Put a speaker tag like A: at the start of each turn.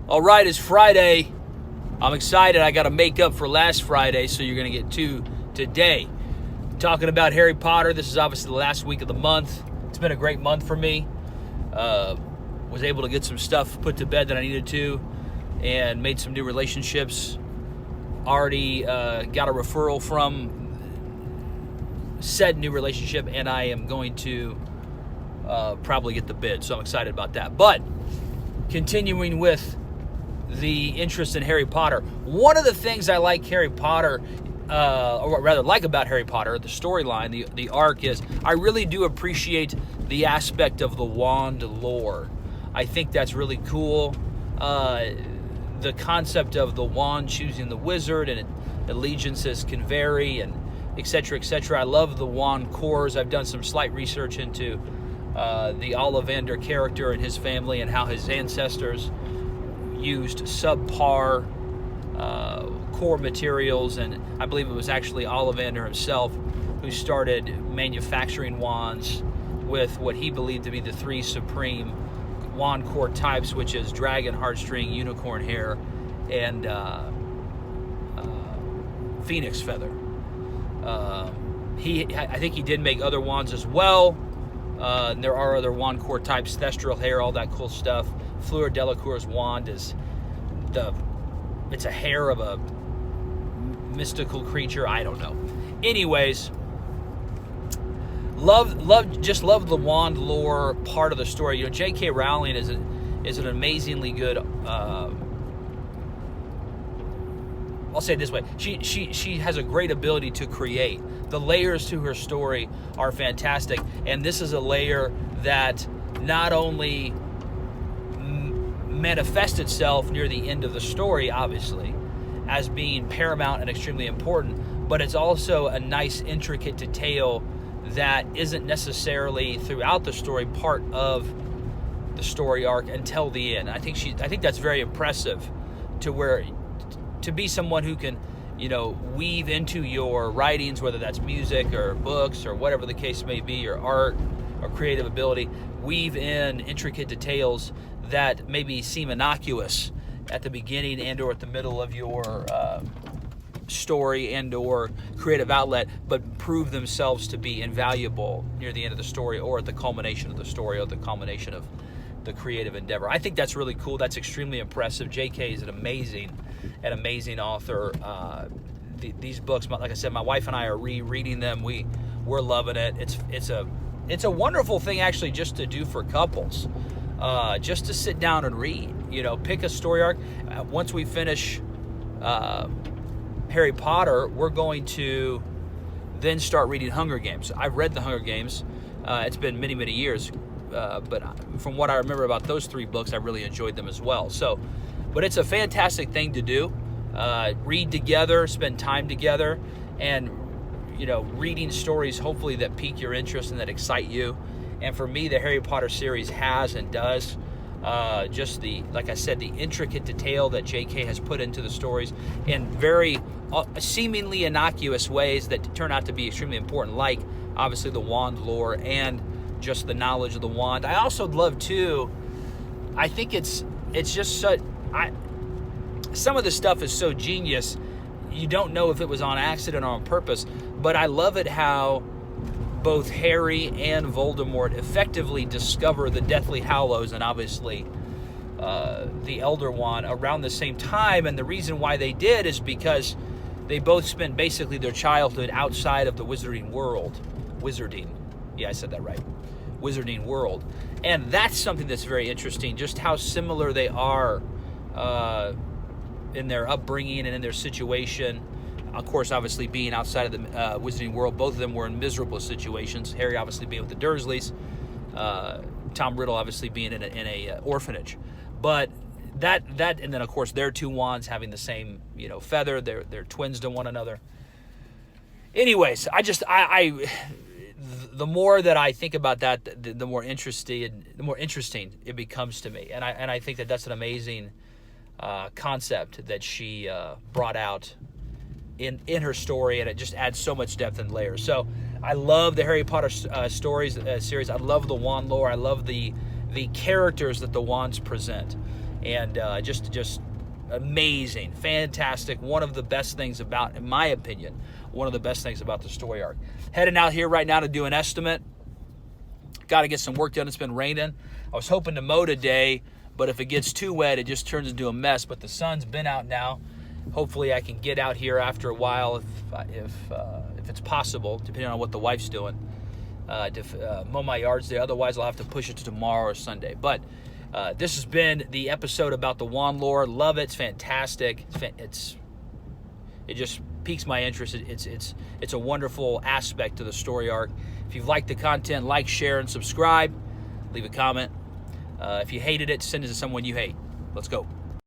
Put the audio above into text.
A: All right, it's Friday. I'm excited. I got to make up for last Friday, so you're going to get two today. Talking about Harry Potter. This is obviously the last week of the month. It's been a great month for me. Was able to get some stuff put to bed that I needed to, and made some new relationships. Already got a referral from said new relationship, and I am going to probably get the bid, so I'm excited about that. But continuing with the interest in Harry Potter, one of the things I like Harry Potter, or rather like about Harry Potter, the storyline, the arc, is I really do appreciate the aspect of the wand lore. I think that's really cool. The concept of the wand choosing the wizard, and allegiances can vary, and etc., etc. I love the wand cores. I've done some slight research into the Ollivander character and his family, and how his ancestors used subpar core materials, and I believe it was actually Ollivander himself who started manufacturing wands with what he believed to be the three supreme wand core types, which is dragon heartstring, unicorn hair, and phoenix feather. I think he did make other wands as well. There are other wand core types, thestral hair, all that cool stuff. Fleur Delacour's wand is it's a hair of a mystical creature. I don't know. Anyways, love the wand lore part of the story. You know, J.K. Rowling is an amazingly good. I'll say it this way: she has a great ability to create. The layers to her story are fantastic, and this is a layer that not only manifests itself near the end of the story, obviously, as being paramount and extremely important, but it's also a nice, intricate detail that isn't necessarily throughout the story part of the story arc until the end. I think that's very impressive, to be someone who can, weave into your writings, whether that's music or books or whatever the case may be, or art or creative ability, weave in intricate details that maybe seem innocuous at the beginning and or at the middle of your story and or creative outlet, but prove themselves to be invaluable near the end of the story, or at the culmination of the story, or the culmination of the creative endeavor. I think that's really cool. That's extremely impressive. J.K. is an amazing author. These books, like I said, my wife and I are rereading them. We're loving it. It's a wonderful thing, actually, just to do for couples. Just to sit down and read. Pick a story arc. Once we finish Harry Potter, we're going to then start reading Hunger Games. I've read the Hunger Games. It's been many, many years. But from what I remember about those three books, I really enjoyed them as well. But it's a fantastic thing to do. Read together, spend time together, and reading stories hopefully that pique your interest and that excite you. And for me, the Harry Potter series has and does. Just like I said, the intricate detail that J.K. has put into the stories in very seemingly innocuous ways that turn out to be extremely important, like obviously the wand lore and just the knowledge of the wand. I also love too, I think it's just such, some of the stuff is so genius, you don't know if it was on accident or on purpose, but I love it how both Harry and Voldemort effectively discover the Deathly Hallows and obviously the Elder Wand around the same time. And the reason why they did is because they both spent basically their childhood outside of the wizarding world. Yeah, I said that right. Wizarding world. And that's something that's very interesting, just how similar they are in their upbringing and in their situation. Of course, obviously being outside of the wizarding world, both of them were in miserable situations. Harry obviously being with the Dursleys, Tom Riddle obviously being in a orphanage. But that and then of course their two wands having the same feather, they're twins to one another. Anyways, the more that I think about that, the more interesting it becomes to me, and I think that's an amazing concept that she brought out in her story, and it just adds so much depth and layers. So I love the Harry Potter series. I love the wand lore. I love the characters that the wands present, and just amazing, fantastic. One of the best things about, in my opinion, one of the best things about the story arc. Heading out here right now to do an estimate. Got to get some work done. It's been raining. I was hoping to mow today, but if it gets too wet, it just turns into a mess. But the sun's been out now. Hopefully I can get out here after a while if it's possible, depending on what the wife's doing, to mow my yards there. Otherwise, I'll have to push it to tomorrow or Sunday. But this has been the episode about the wand lore. Love it. It's fantastic. It just piques my interest. It's a wonderful aspect to the story arc. If you've liked the content, like, share, and subscribe. Leave a comment. If you hated it, send it to someone you hate. Let's go.